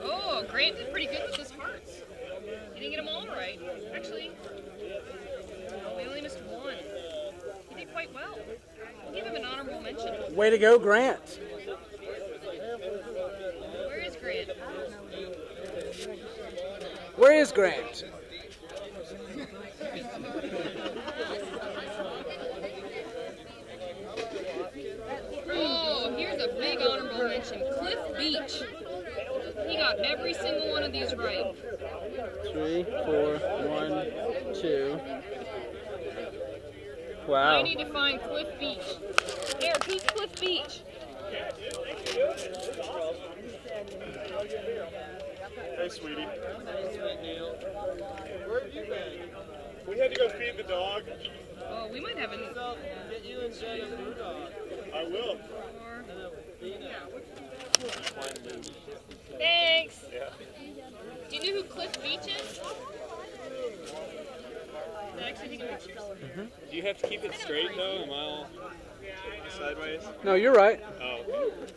Oh, Grant did pretty good with his hearts. He didn't get them all right. Actually, we only missed one. He did quite well. We'll give him an honorable mention. Way to go, Grant. Where is Grant? Where is Grant? Oh, here's a big honorable mention. Cliff Beach. He got every single one of these right. 3, 4, 1, 2. Wow. I need to find Cliff Beach. Eric, who's Cliff Beach? Hey, sweetie. Where have you been? We had to go feed the dog. Oh, we might have an... Get you and Jay a blue dog. I will. Thanks. Yeah. Do you know who Cliff Beach is? Actually, take a picture. Do you have to keep it straight, though? Am I all sideways? No, you're right. Oh, okay.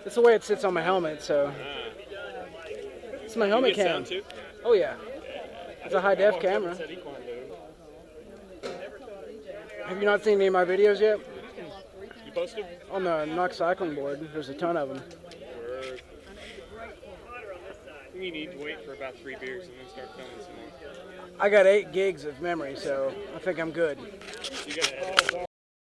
That's the way it sits on my helmet, so. It's my helmet Good cam. sound, too? Oh, yeah. It's a high-def camera. Have you not seen any of my videos yet? You posted? On the Knox cycling board. There's a ton of them. We need to wait for about 3 beers and then start filming some more. I got 8 gigs of memory, so I think I'm good. You gotta edit.